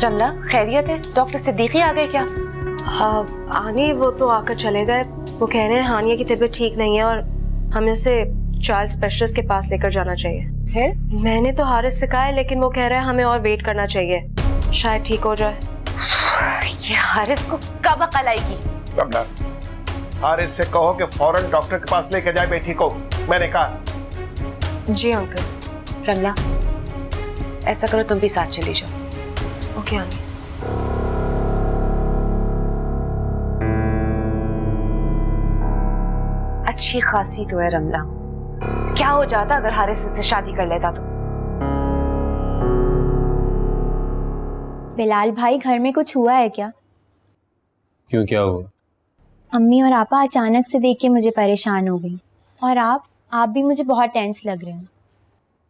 रमला खैरियत है? डॉक्टर सिद्दीकी आ गए क्या? आनी वो तो आकर चले गए। वो कह रहे हैं हानिया की तबीयत ठीक नहीं है और हमें उसे चाइल्ड स्पेशलिस्ट के पास लेकर जाना चाहिए। फिर मैंने तो हारिस से कहा है लेकिन वो कह रहे हैं हमें और वेट करना चाहिए, शायद ठीक हो जाए। ये हारिस को कब अकल आएगी? रमला, हारिस से कहो कि फौरन डॉक्टर के पास लेकर जाए बेटी को, मैंने कहा। जी अंकल। रमला ऐसा करो तुम भी साथ चली जाओ। ओके आनी। अच्छी खासी तो है रमला, क्या हो जाता अगर हारिस से शादी कर लेता तो? बिलाल भाई घर में कुछ हुआ है क्या? क्यों, क्या हुआ? अम्मी और आपा अचानक से देख के मुझे परेशान हो गई और आप भी मुझे बहुत टेंस लग रहे हैं।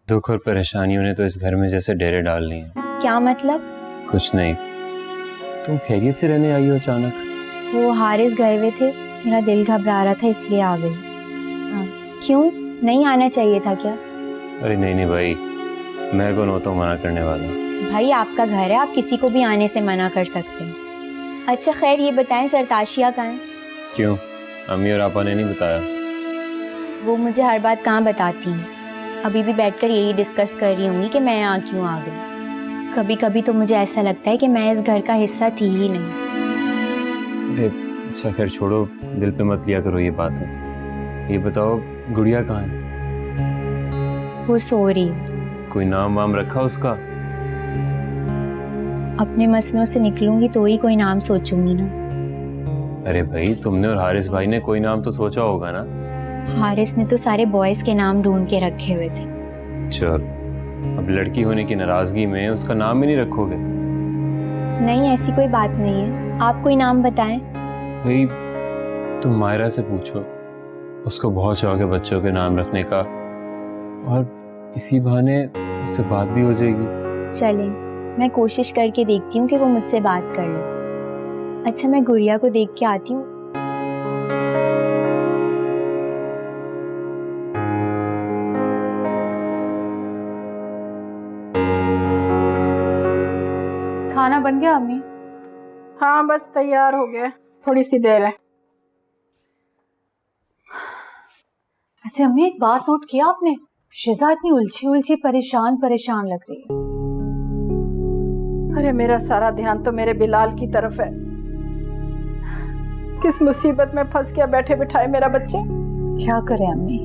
दुख और परेशानियों ने तो इस घर में जैसे डेरे डाल लिए हैं। क्या मतलब? कुछ नहीं, तुम खैरियत से रहने आई हो अचानक? वो हारिस गए हुए थे, मेरा दिल घबरा रहा था इसलिए आ गई। क्यों, नहीं आना चाहिए था क्या? अरे नहीं भाई, मैं कौन होता हूँ मना करने वाला। भाई आपका घर है, आप किसी को भी आने से मना कर सकते हैं। अच्छा खैर ये बताएं सरताशिया कहाँ है? क्यों, अम्मी और आपा ने नहीं बताया? वो मुझे हर बात कहाँ बताती हैं, अभी भी बैठकर यही डिस्कस कर रही होंगी कि मैं यहाँ क्यों आ गई। कभी कभी तो मुझे ऐसा लगता है कि मैं इस घर का हिस्सा थी ही नहीं। अच्छा खैर छोड़ो, दिल पे मत लिया करो ये बात है। ये बताओ गुड़िया कहाँ है? वो सो रही है। कोई नाम वाम रखा उसका? अपने मसलों से निकलूंगी तो ही कोई नाम सोचूंगी ना। अरे भाई, तुमने और हारिस भाई ने कोई नाम तो सोचा होगा ना? हारिस ने तो सारे बॉयज के नाम ढूंढ के रखे हुए थे। चल, अब लड़की होने की नाराजगी में उसका नाम ही नहीं रखोगे? नहीं ऐसी कोई बात नहीं है, आप कोई नाम बताएं। भाई तुम मायरा से पूछो, उसको बहुत शौक है बच्चों के नाम रखने का, और इसी बहाने उससे बात भी हो जाएगी। चलें, मैं कोशिश करके देखती हूँ कि वो मुझसे बात कर ले। अच्छा मैं गुड़िया को देख के आती हूँ। खाना बन गया अम्मी? हाँ बस तैयार हो गया, थोड़ी सी देर है। ऐसे अम्मी एक बात नोट किया आपने, शिजा इतनी उलझी परेशान लग रही है। अरे मेरा सारा ध्यान तो मेरे बिलाल की तरफ है। किस मुसीबत में फंस गया बैठे बिठाए मेरा बच्चा। क्या करें अम्मी,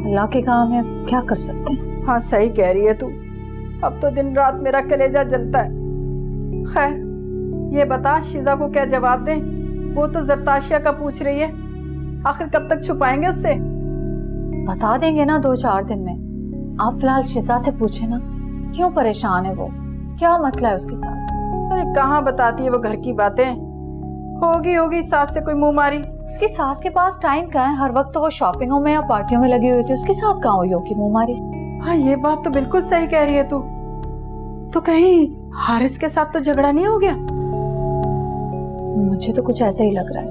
अल्लाह के काम है, अब क्या कर सकते हैं। हाँ सही कह रही है तू, अब तो दिन रात मेरा कलेजा जलता है। खैर ये बता शिजा को क्या जवाब दें, वो तो जरताशिया का पूछ रही है, आखिर कब तक छुपाएंगे उससे? बता देंगे ना 2-4 दिन में। आप फिलहाल शिजा से पूछे ना, क्यों परेशान है वो, क्या मसला है उसके साथ? अरे कहाँ बताती है वो घर की बातें, होगी सास से कोई मुंह मारी। उसकी सास के पास टाइम कहाँ है, हर वक्त तो वो शॉपिंगों में या पार्टियों में लगी हुई थी, उसके साथ कहाँ हुई होगी मुंह मारी। हाँ ये बात तो बिल्कुल सही कह रही है तू। तो कहीं हारिस के साथ तो झगड़ा नहीं हो गया? मुझे तो कुछ ऐसा ही लग रहा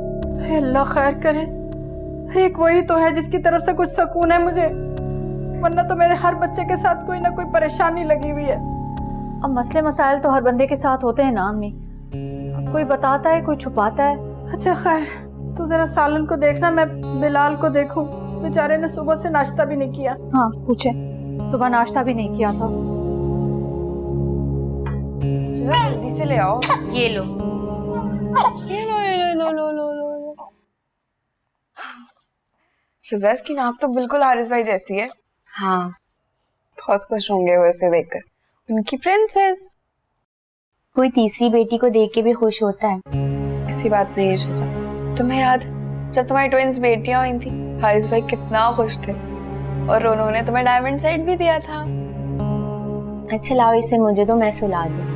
है। अल्लाह खैर करे, एक वही तो है जिसकी तरफ से कुछ सुकून है मुझे, वरना तो मेरे हर बच्चे के साथ कोई ना कोई परेशानी लगी हुई है। अब मसले मसाइल तो हर बंदे के साथ होते हैं ना अम्मी, कोई बताता है कोई छुपाता है। अच्छा खैर तू जरा सालन को देखना, मैं बिलाल को देखूं, बेचारे ने सुबह से नाश्ता भी नहीं किया। हाँ पूछे, सुबह नाश्ता भी नहीं किया था। जल्दी से ले आओ। ये लो। शिजाज की नाक तो बिल्कुल हारिस भाई जैसी है। हाँ बहुत खुश होंगे वो इसे देखकर, उनकी प्रिंसेस। कोई तीसरी बेटी को देख के भी खुश होता है। ऐसी बात नहीं है शिजा, तुम्हें याद जब तुम्हारी ट्विंस बेटियां हुई थी, हारिस भाई कितना खुश थे, और उन्होंने तुम्हें डायमंड सेट भी दिया था। अच्छा लाओ इसे मुझे तो, मैं सुला दूं।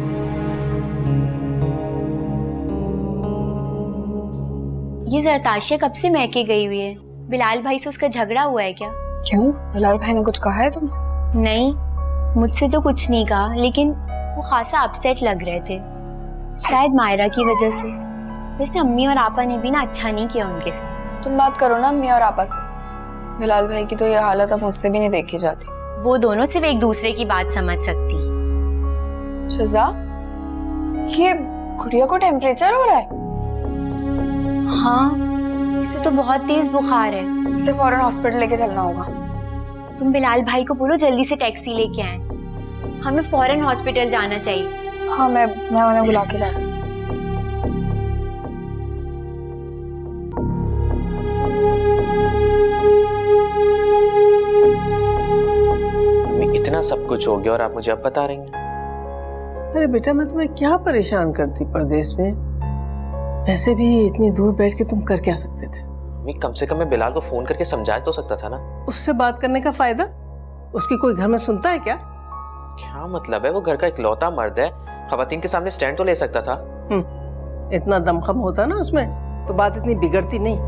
ये जरताशिया कब से मैके गई हुई है, बिलाल भाई से उसका झगड़ा हुआ है क्या? क्यों, बिलाल भाई ने कुछ कहा है तुमसे? नहीं मुझसे तो कुछ नहीं कहा, लेकिन वो खासा अपसेट लग रहे थे, शायद मायरा की वजह से। वैसे अम्मी और आपा ने भी ना अच्छा नहीं किया उनके साथ। तुम बात करो ना अम्मी और आपा से, बिलाल भाई की तो ये हालत अब मुझसे भी नहीं देखी जाती। वो दोनों सिर्फ एक दूसरे की बात समझ सकती। शिजा ये गुड़िया को टेम्परेचर हो रहा है? हाँ, इसे तो बहुत तेज बुखार है। इसे फौरन हॉस्पिटल लेके चलना होगा। तुम बिलाल भाई को बोलो जल्दी से टैक्सी लेके आए, हमें फौरन हॉस्पिटल जाना चाहिए। हाँ, मैं उन्हें बुला के लाती हूँ। इतना सब कुछ हो गया और आप मुझे अब बता रही हैं? अरे बेटा, मैं तुम्हें क्या परेशान करती परदेश में? वैसे भी इतनी दूर बैठ के तुम कर क्या सकते थे? कम से कम मैं बिलाल को फोन करके समझा तो सकता था ना। उससे बात करने का फायदा? उसकी कोई घर में सुनता है क्या? क्या मतलब है? वो घर का इकलौता मर्द है, खवातीन के सामने स्टैंड तो ले सकता था। इतना दमखम होता ना उसमें तो बात इतनी बिगड़ती नहीं।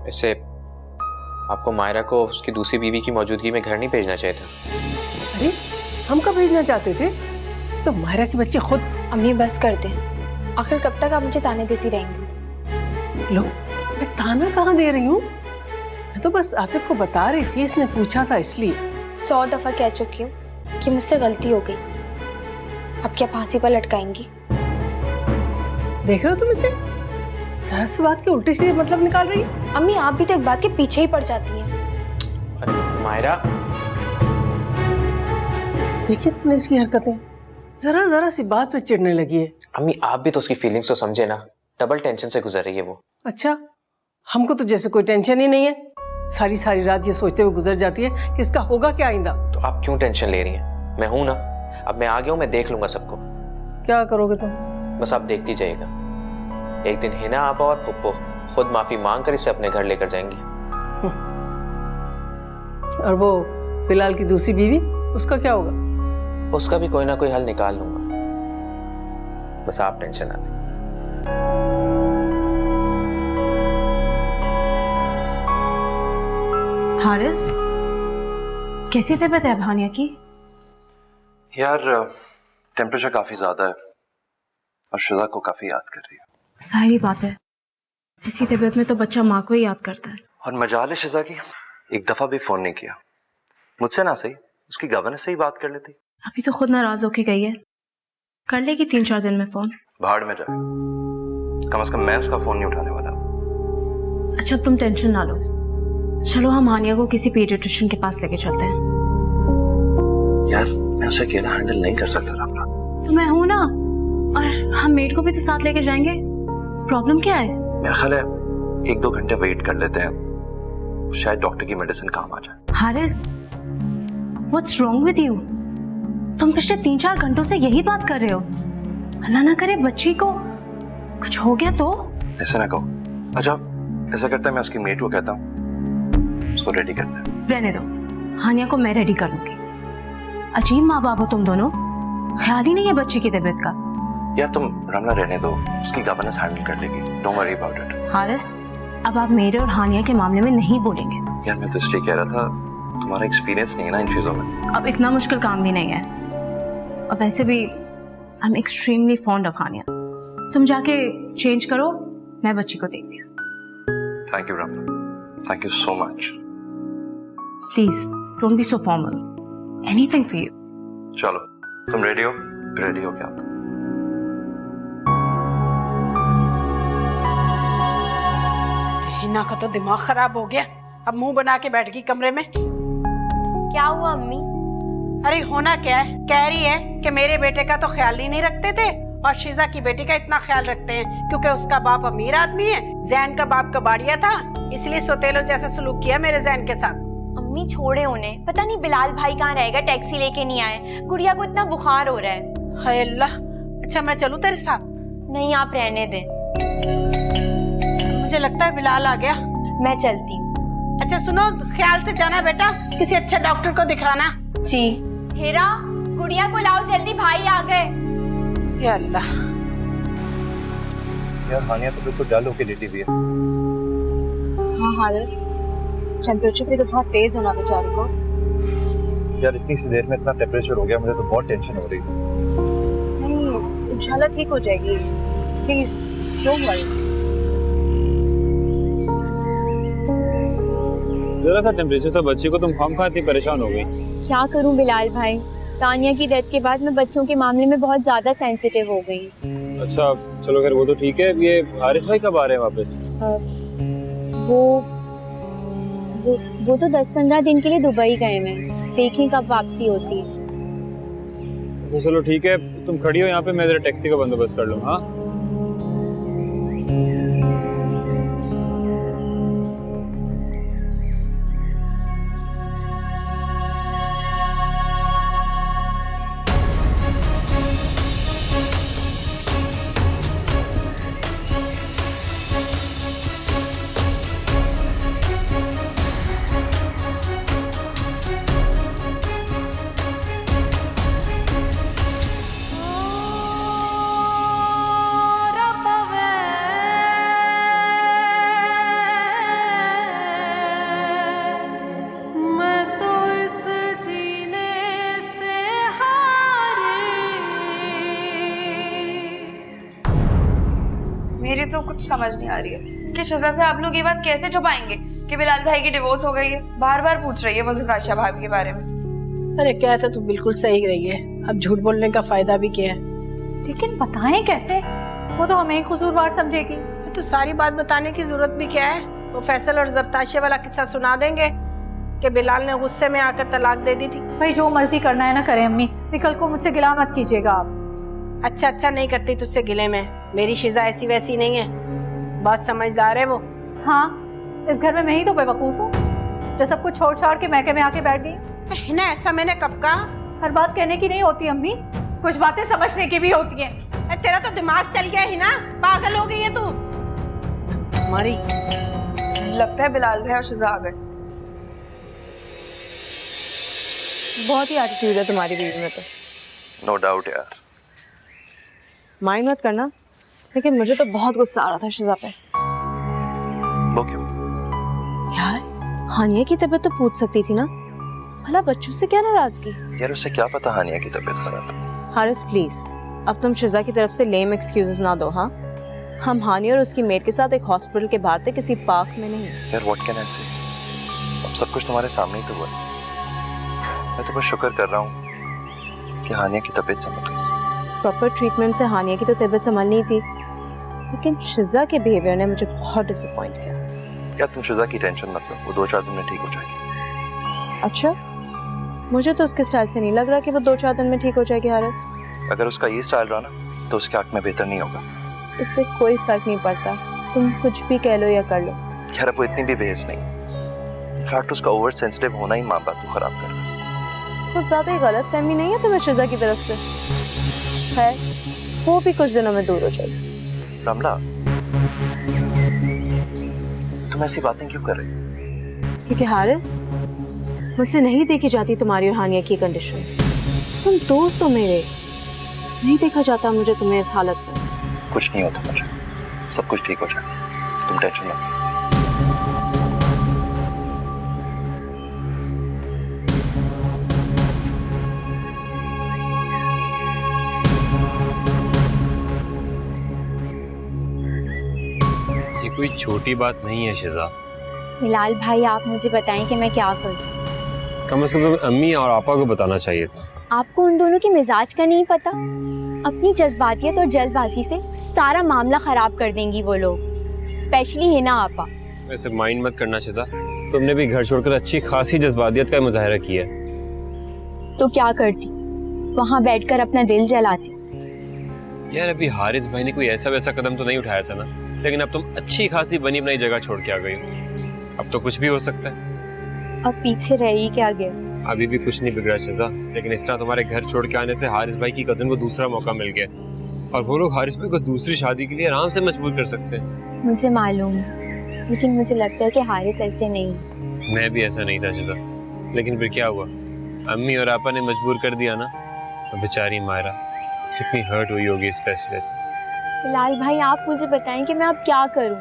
वैसे आपको मायरा को उसकी दूसरी बीवी की मौजूदगी में घर नहीं भेजना चाहिए था। अरे हम कब भेजना चाहते थे? तो मायरा की बच्ची खुद। अम्मी बस कर दे, आखिर कब तक आप मुझे ताने देती रहेंगी? लो, मैं ताना कहाँ दे रही हूँ? मैं तो बस आतिफ को बता रही थी, इसने पूछा था इसलिए। 100 दफा कह चुकी हूँ कि मुझसे गलती हो गई। अब क्या फांसी पर लटकाएंगी? देख रहे हो तुम इसे? जरा सी बात के उल्टे सीधे मतलब निकाल रही है। अम्मी आप भी तो एक बात के पीछे ही पड़ जाती हैं। अरे मायरा, देखिए तुमने इसकी हरकतें, जरा सी बात पे चिढ़ने लगी है। अम्मी आप भी तो उसकी फीलिंग्स तो समझे ना, डबल टेंशन से गुजर रही है वो। अच्छा, हमको तो जैसे कोई टेंशन ही नहीं है। सारी रात ये सोचते हुए गुजर जाती है कि इसका होगा क्या आइंदा। तो आप क्यों टेंशन ले रही हैं? मैं हूं ना, अब मैं आ गया हूं, मैं देख लूंगा सबको। क्या करोगे तुम? बस आप देखती जाइएगा, एक दिन हिना आपा और फुप्पो खुद माफी मांग कर इसे अपने घर लेकर जाएंगी। और वो बिलाल की दूसरी बीवी, उसका क्या होगा? उसका भी कोई ना कोई हल निकाल लूंगा, बस आप टेंशन ना लें। हारिस, कैसी तबीयत है भानिया की? यार टेम्परेचर काफी ज्यादा है और शिजा को काफी याद कर रही है। सारी बात है, ऐसी तबीयत में तो बच्चा माँ को ही याद करता है। और मजाल है शिजा की, एक दफा भी फोन नहीं किया मुझसे, ना सही उसकी गवर्नर से ही बात कर लेती। अभी तो खुद नाराज होके गई है, कर लेगी 3-4 दिन में फोन। भाड़ में जाए, कम से कम मैं उसका फोन नहीं उठाने वाला। अच्छा अब तुम टेंशन ना लो, चलो हम हानिया को किसी पीडियाट्रिशियन के पास लेके चलते हैं। यार मैं उसे अकेला हैंडल नहीं कर सकता रामला। तो मैं हूं ना, और हम मेड को भी तो साथ लेके जाएंगे। प्रॉब्लम क्या है? मेरा ख्याल है 1-2 घंटे वेट कर लेते हैं, शायद डॉक्टर की मेडिसिन काम आ जाए। Haris, what's wrong with you? तुम पिछले 3-4 घंटों से यही बात कर रहे हो। अल्लाह ना करे बच्ची को कुछ हो गया तो? ऐसा ना कहो। अच्छा ऐसा करता है, मैं उसकी मेट को कहता हूँ, उसको रेडी करते हैं। रहने दो, हानिया को मैं रेडी कर लूंगी। अजीब माँ बाप हो तुम दोनों, ख्याल ही नहीं है बच्ची की तबीयत का। यार तुम रमला रहने दो, उसकी गवर्नेंस हैंडल कर लेगी, don't worry about it. Haris, अब आप मेरे और हानिया के मामले में नहीं बोलेंगे। यार मैं तो इसलिए कह रहा था, तुम्हारा एक्सपीरियंस नहीं है ना इन चीजों में। अब इतना मुश्किल काम भी नहीं है, और वैसे भी I am extremely fond of Haniya. तुम जाके चेंज करो, मैं बच्ची को देखती हूँ। Thank you Ramla, thank you so much. Please don't be so formal, anything for you. चलो तुम रेडी हो? रेडी हो क्या? हिना का तो दिमाग खराब हो गया, अब मुंह बना के बैठ गई कमरे में। क्या हुआ अम्मी? अरे होना क्या है, कह रही है कि मेरे बेटे का तो ख्याल ही नहीं रखते थे और शिजा की बेटी का इतना ख्याल रखते हैं क्योंकि उसका बाप अमीर आदमी है, जैन का बाप कबाड़िया था, इसलिए सोतेलो जैसा सलूक किया मेरे जैन के साथ। अम्मी छोड़े उन्हें, पता नहीं बिलाल भाई कहाँ रहेगा, टैक्सी लेके नहीं आए, गुड़िया को इतना बुखार हो रहा है। हाय अल्लाह, अच्छा मैं चलूं तेरे साथ? नहीं आप रहने दें, मुझे लगता है बिलाल आ गया। मैं चलती हूँ। अच्छा सुनो, ख्याल से जाना बेटा, किसी अच्छे डॉक्टर को दिखाना। जी। हीरा, गुड़िया को लाओ जल्दी, भाई आ गए। या अल्लाह। यार हानिया तो बिल्कुल डल होके लेटी हुई है। हाँ हारिस, टेम्परेचर भी तो बहुत तेज है ना बेचारी को। यार इतनी सी देर में इतना टेम्परेचर हो गया, मुझे तो बहुत टेंशन हो रही है। नहीं, इंशाल्लाह ठीक हो जाएगी, प्लीज डोंट वरी। जरा सा टेम्परेचर था बच्चे को, तुम खामखा इतनी परेशान हो गई। क्या करूं बिलाल भाई, तानिया की डेथ के बाद मैं बच्चों के मामले में बहुत ज़्यादा सेंसिटिव हो गई। अच्छा चलो खैर वो तो ठीक है। ये हारिस भाई कब आ रहे हैं वापस? वो तो 10-15 दिन के लिए दुबई गए हैं, देखें कब वापसी होती है। अच्छा चलो ठीक है, तुम खड़ी हो यहाँ पे, मैं जरा टैक्सी का बंदोबस्त कर लूँ। हाँ मेरी तो कुछ समझ नहीं आ रही है कि शिजा से आप लोग ये बात कैसे छुपाएंगे कि बिलाल भाई की डिवोर्स हो गई है। बार बार पूछ रही है वो राशिया भाभी के बारे में। अरे क्या था, तू बिल्कुल सही रही है, अब झूठ बोलने का फायदा भी क्या है। लेकिन बताएं कैसे? वो तो हमें ही कसूरवार समझेगी। तो सारी बात बताने की जरूरत भी क्या है? वो फैसल और जरताशे वाला किस्सा सुना देंगे कि बिलाल ने गुस्से में आकर तलाक दे दी थी। भाई जो मर्जी करना है ना करें अम्मी, कल को मुझसे गिला मत कीजिएगा आप। अच्छा नहीं करती तुझसे गिले में, मेरी शिजा ऐसी वैसी नहीं है, बहुत समझदार है वो। हाँ, इस घर में मैं ही तो बेवकूफ हूँ जो सब कुछ छोड़ छाड़ के मैके में आके बैठ गई। ना ऐसा मैंने कब कहा? हर बात कहने की नहीं होती अम्मी, कुछ बातें समझने की भी होती हैं। तेरा तो दिमाग चल गया ही ना, पागल हो गई है तू। हमारी लगता है बिलाल भाई और शिजा आ गए। बहुत ही एटीट्यूड है तुम्हारी बीवी में तो। नो डाउट यार। माइंड मत करना, लेकिन मुझे तो बहुत गुस्सा आ रहा था शिजा पे। वो क्यों? यार हानिया की तबीयत तो पूछ सकती थी ना, भला बच्चों से क्या नाराजगी? यार उसे क्या पता हानिया की तबीयत खराब है। हारिस प्लीज, अब तुम शिजा की तरफ से लेम एक्सक्यूजेस ना दो। हाँ, हम हानिया और उसकी मेड के साथ एक हॉस्पिटल के बाहर थे, किसी पार्क में नहीं। यार व्हाट कैन आई से, अब सब कुछ तुम्हारे सामने ही तो हुआ। मैं तो बस शुक्र कर रहा हूँ कि हानिया की तबीयत संभल गई। प्रॉपर ट्रीटमेंट से हानिया की तो तबीयत संभलनी थी, लेकिन शिजा के बिहेवियर ने मुझे बहुत डिसअपॉइंट किया। यार तुम शिजा की टेंशन मत लो, वो 2-4 दिन में ठीक हो जाएगी। अच्छा, मुझे तो उसके स्टाइल से नहीं लग रहा कि वो 2-4 दिन में ठीक हो जाएगी हारिस। अगर उसका ये स्टाइल रहा ना तो उसके आंख में बेहतर नहीं होगा। उससे कोई फर्क नहीं पड़ता, तुम कुछ भी कह लो या कर लो। यार अब वो इतनी भी बेहस नहीं, इनफैक्ट उसका ओवर सेंसिटिव होना ही माँ बाप को खराब कर रहा है। कुछ ज्यादा ही गलत फहमी नहीं है तुम्हें शिजा की तरफ से? है, वो भी कुछ दिनों में दूर हो जाएगी। रमला, तुम ऐसी बातें क्यों कर रही हो? क्योंकि हारिस, मुझसे नहीं देखी जाती तुम्हारी और हानिया की कंडीशन। तुम दोस्त हो मेरे, नहीं देखा जाता मुझे तुम्हें इस हालत में। कुछ नहीं होता मुझे, सब कुछ ठीक हो जाएगा, तुम टेंशन मत लो। ये कोई छोटी बात नहीं है शिजा। बिलाल भाई आप मुझे बताएं कि मैं क्या करूं। कम से कम तुम्हें अम्मी और आपा को बताना चाहिए था। आपको उन दोनों के मिजाज का नहीं पता? अपनी जज्बातियत और जल्दबाजी से सारा मामला खराब कर देंगी वो लोग, स्पेशली हिना आपा। वैसे माइंड मत करना शिजा, तुमने भी घर छोड़कर अच्छी खासी जज्बातियत का मुजाहरा किया। तो क्या करती, वहाँ बैठकर अपना दिल जलाती। यार अभी हारिस भाई ने कोई ऐसा वैसा कदम तो नहीं उठाया था ना, लेकिन अब तुम अच्छी खासी बनी बनाई जगह छोड़ के आ गई हो। अब तो कुछ भी हो सकता है। अब पीछे रह ही क्या गया। अभी भी कुछ नहीं बिगड़ा शिजा, लेकिन इस तरह तुम्हारे घर छोड़ के आने से हारिस भाई की कजन को दूसरा मौका मिल गया, और वो लोग हारिस भाई को दूसरी शादी के लिए आराम से मजबूर कर सकते हैं। मुझे मालूम है, लेकिन मुझे लगता है कि हारिस ऐसे नहीं। मैं भी ऐसा नहीं था शिजा, लेकिन फिर क्या हुआ, अम्मी और आपा ने मजबूर कर दिया ना। तो बेचारी मायरा कितनी हर्ट हुई होगी इस फैसले से। बिलाल भाई आप मुझे बताएं कि मैं अब क्या करूं।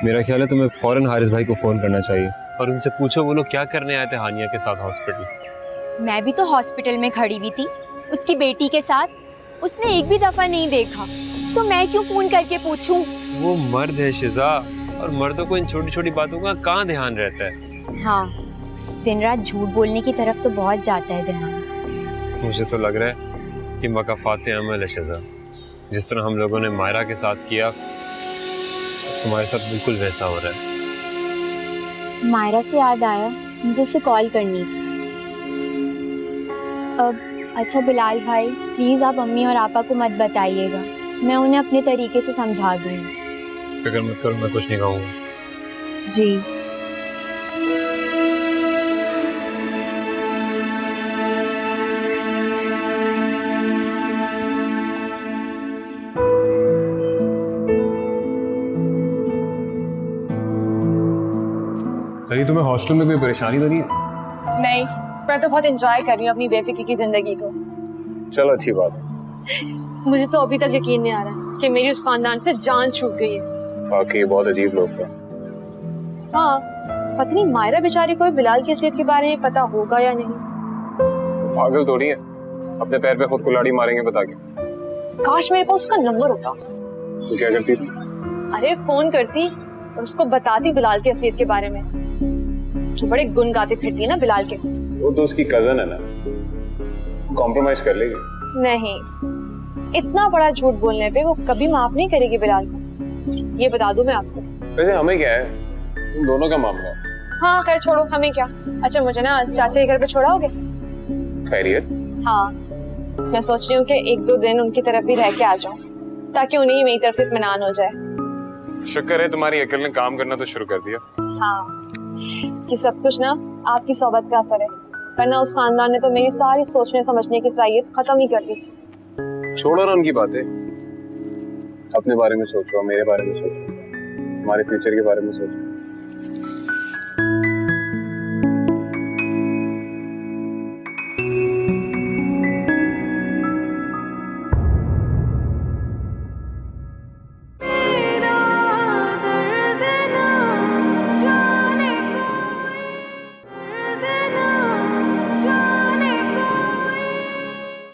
मेरा ख्याल है तुम्हें फौरन हारिस भाई को फोन करना चाहिए और उनसे पूछो वो लोग क्या करने आए थे हानिया के साथ हॉस्पिटल। मैं भी तो हॉस्पिटल में खड़ी हुई थी उसकी बेटी के साथ, उसने एक भी दफा नहीं देखा, तो मैं क्यों फोन करके पूछूं? वो मर्द है शिजा, और मर्दों को इन छोटी छोटी बातों का कहाँ ध्यान रहता है। हाँ, दिन रात झूठ बोलने की तरफ तो बहुत जाता है ध्यान। मुझे तो लग रहा है कि मकाफात अमल है शिजा। जिस तरह हम लोगों ने मायरा के साथ किया, तुम्हारे साथ बिल्कुल वैसा हो रहा है। मायरा से याद आया, मुझे उसे कॉल करनी थी। अच्छा बिलाल भाई, प्लीज़ आप अम्मी और आपा को मत बताइएगा, मैं उन्हें अपने तरीके से समझा दूँगी। फिक्र मत करो, मैं कुछ नहीं कहूँगा। जी। सही, तुम्हें हॉस्टल में कोई परेशानी तो नहीं है? नहीं, मैं तो बहुत एंजॉय कर रही हूँ अपनी बेफिक्री की जिंदगी को। चलो अच्छी बात है। मुझे तो अभी तक यकीन नहीं आ रहा कि मेरी उस खानदान से जान छूट गई है। वाकई बहुत अजीब लोग थे। हाँ, पता नहीं मायरा बेचारी को बिलाल की असलियत के बारे में पता होगा या नहीं। पागल थोड़ी है, अपने पैर पे खुद कुल्हाड़ी मारेंगे बता के। काश मेरे पास उसका नंबर होता। तो क्या करती थी? अरे फोन करती और उसको बताती बिलाल की असलियत के बारे में, जो बड़े गुन गाते फिरती है ना बिलाल के। वो तो उसकी कजन है ना, कॉम्प्रोमाइज कर लेगी। नहीं, इतना बड़ा झूठ बोलने पे वो कभी माफ नहीं करेगी बिलाल को, ये बता दूं मैं आपको। वैसे हमें क्या है, तुम दोनों का मामला है। हाँ खैर छोड़ो, हमें क्या। अच्छा मुझे ना चाचा के घर पे छोड़ाओगे? खैरियत? हाँ, मैं सोच रही हूँ कि 1-2 दिन उनकी तरफ भी रह के आ जाऊँ, ताकि उन्हें ही मेरी तरफ से इत्मीनान हो जाए। शुक्र है तुम्हारी अकल ने काम करना तो शुरू कर दिया। हाँ, कि सब कुछ ना आपकी सोबत का असर है, वरना उस खानदान ने तो मेरी सारी सोचने समझने की सलाहियत खत्म ही कर दी थी। छोड़ो ना उनकी बातें, अपने बारे में सोचो, मेरे बारे में सोचो, हमारे फ्यूचर के बारे में सोचो।